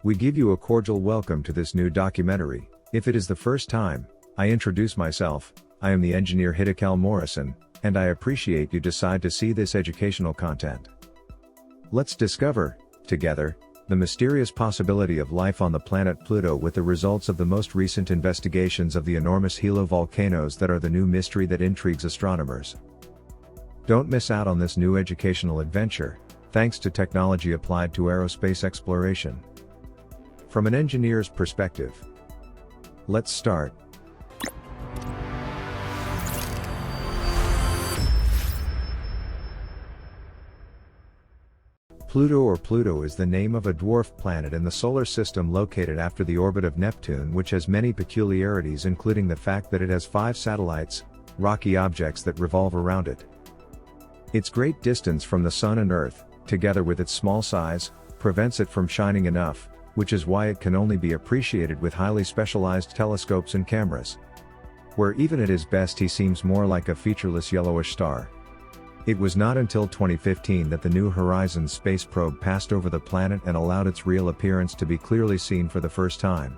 We give you a cordial welcome to this new documentary. If it is the first time, I introduce myself. I am the engineer Hiddekel Morrison, and I appreciate you decide to see this educational content. Let's discover, together, the mysterious possibility of life on the planet Pluto with the results of the most recent investigations of the enormous volcanoes that are the new mystery that intrigues astronomers. Don't miss out on this new educational adventure, thanks to technology applied to aerospace exploration. From an engineer's perspective. Let's start. Pluto is the name of a dwarf planet in the solar system located after the orbit of Neptune, which has many peculiarities, including the fact that it has 5 satellites, rocky objects that revolve around it. Its great distance from the Sun and Earth, together with its small size, prevents it from shining enough, which is why it can only be appreciated with highly specialized telescopes and cameras. Where even at his best he seems more like a featureless yellowish star. It was not until 2015 that the New Horizons space probe passed over the planet and allowed its real appearance to be clearly seen for the first time.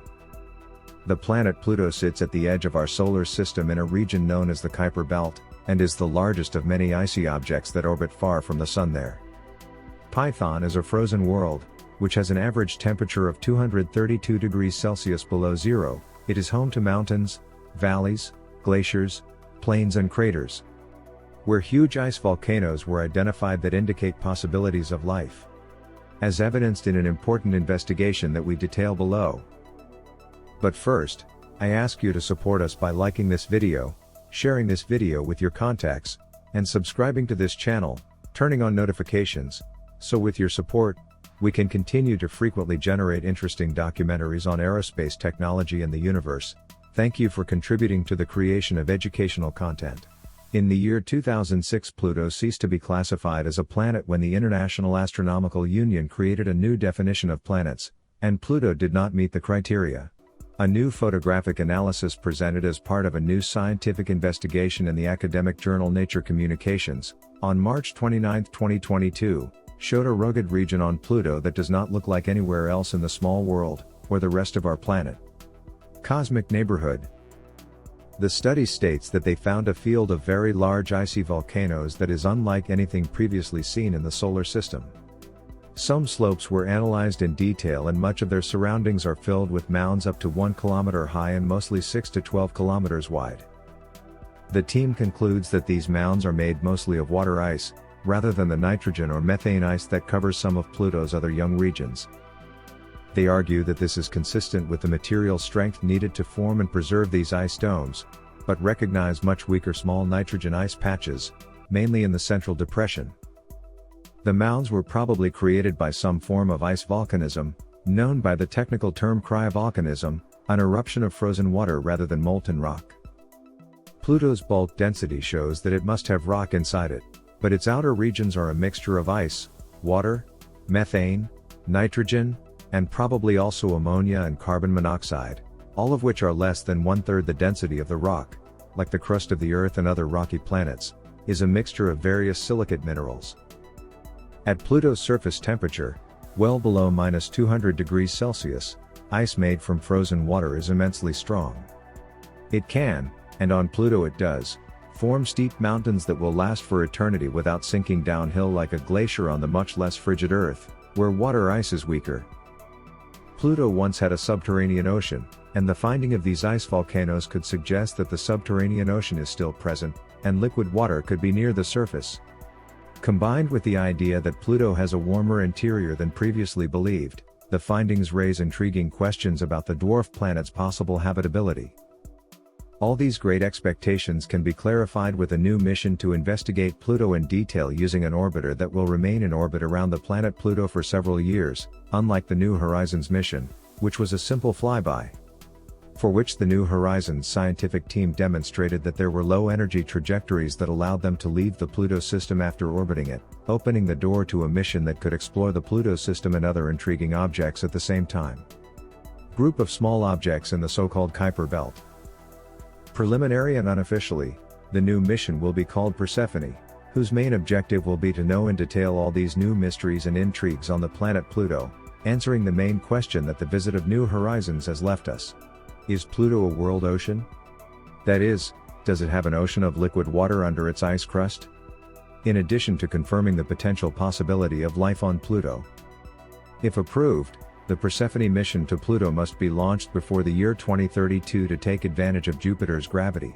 The planet Pluto sits at the edge of our solar system in a region known as the Kuiper belt, and is the largest of many icy objects that orbit far from the Sun there. Python is a frozen world, which has an average temperature of 232 degrees Celsius below zero. It is home to mountains, valleys, glaciers, plains and craters, where huge ice volcanoes were identified that indicate possibilities of life, as evidenced in an important investigation that we detail below. But first, I ask you to support us by liking this video, sharing this video with your contacts, and subscribing to this channel, turning on notifications, so with your support, we can continue to frequently generate interesting documentaries on aerospace technology and the universe. Thank you for contributing to the creation of educational content. In the year 2006, Pluto ceased to be classified as a planet when the International Astronomical Union created a new definition of planets, and Pluto did not meet the criteria. A new photographic analysis presented as part of a new scientific investigation in the academic journal Nature Communications, on March 29, 2022, showed a rugged region on Pluto that does not look like anywhere else in the small world, or the rest of our planet. Cosmic neighborhood. The study states that they found a field of very large icy volcanoes that is unlike anything previously seen in the solar system. Some slopes were analyzed in detail and much of their surroundings are filled with mounds up to 1 kilometer high and mostly 6 to 12 kilometers wide. The team concludes that these mounds are made mostly of water ice, rather than the nitrogen or methane ice that covers some of Pluto's other young regions. They argue that this is consistent with the material strength needed to form and preserve these ice domes, but recognize much weaker small nitrogen ice patches, mainly in the central depression. The mounds were probably created by some form of ice volcanism, known by the technical term cryovolcanism, an eruption of frozen water rather than molten rock. Pluto's bulk density shows that it must have rock inside it, but its outer regions are a mixture of ice, water, methane, nitrogen, and probably also ammonia and carbon monoxide, all of which are less than 1/3 the density of the rock, like the crust of the Earth and other rocky planets, is a mixture of various silicate minerals. At Pluto's surface temperature, well below -200 degrees Celsius, ice made from frozen water is immensely strong. It can, and on Pluto it does, form steep mountains that will last for eternity without sinking downhill like a glacier on the much less frigid Earth, where water ice is weaker. Pluto once had a subterranean ocean, and the finding of these ice volcanoes could suggest that the subterranean ocean is still present, and liquid water could be near the surface. Combined with the idea that Pluto has a warmer interior than previously believed, the findings raise intriguing questions about the dwarf planet's possible habitability. All these great expectations can be clarified with a new mission to investigate Pluto in detail using an orbiter that will remain in orbit around the planet Pluto for several years, unlike the New Horizons mission, which was a simple flyby. For which the New Horizons scientific team demonstrated that there were low-energy trajectories that allowed them to leave the Pluto system after orbiting it, opening the door to a mission that could explore the Pluto system and other intriguing objects at the same time. Group of small objects in the so-called Kuiper belt. Preliminary and unofficially, the new mission will be called Persephone, whose main objective will be to know in detail all these new mysteries and intrigues on the planet Pluto, answering the main question that the visit of New Horizons has left us. Is Pluto a world ocean? That is, does it have an ocean of liquid water under its ice crust? In addition to confirming the potential possibility of life on Pluto. If approved, the Persephone mission to Pluto must be launched before the year 2032 to take advantage of Jupiter's gravity.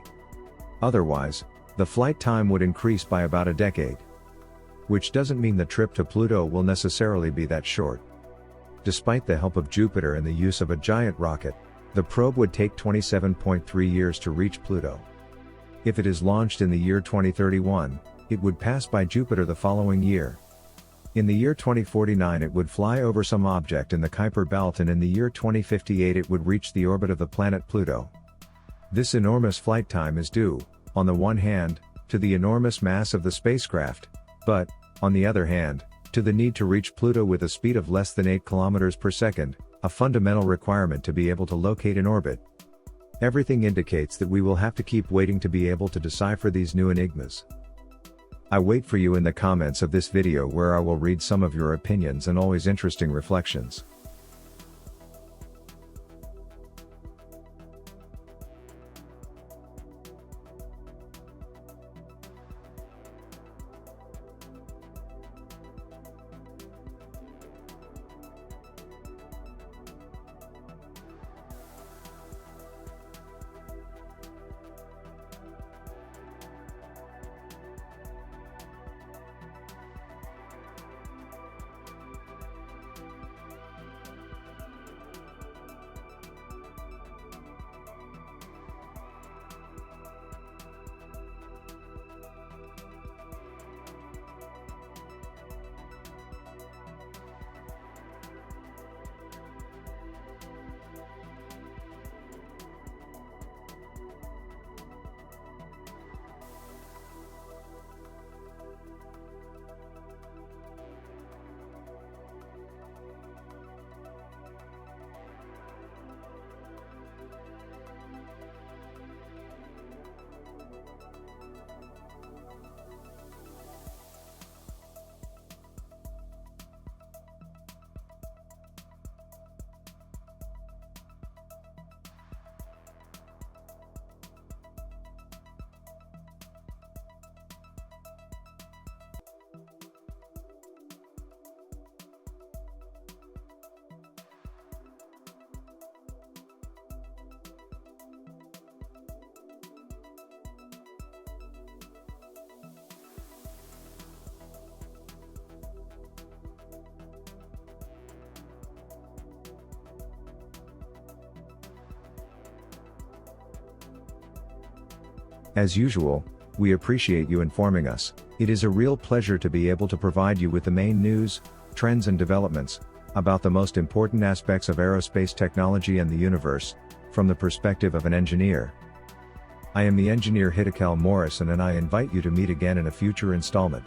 Otherwise, the flight time would increase by about a decade. Which doesn't mean the trip to Pluto will necessarily be that short. Despite the help of Jupiter and the use of a giant rocket, the probe would take 27.3 years to reach Pluto. If it is launched in the year 2031, it would pass by Jupiter the following year. In the year 2049 it would fly over some object in the Kuiper belt, and in the year 2058 it would reach the orbit of the planet Pluto. This enormous flight time is due, on the one hand, to the enormous mass of the spacecraft, but, on the other hand, to the need to reach Pluto with a speed of less than 8 km per second, a fundamental requirement to be able to locate in orbit. Everything indicates that we will have to keep waiting to be able to decipher these new enigmas. I wait for you in the comments of this video, where I will read some of your opinions and always interesting reflections. As usual, we appreciate you informing us. It is a real pleasure to be able to provide you with the main news, trends and developments about the most important aspects of aerospace technology and the universe, from the perspective of an engineer. I am the engineer Hiddekel Morrison, and I invite you to meet again in a future installment.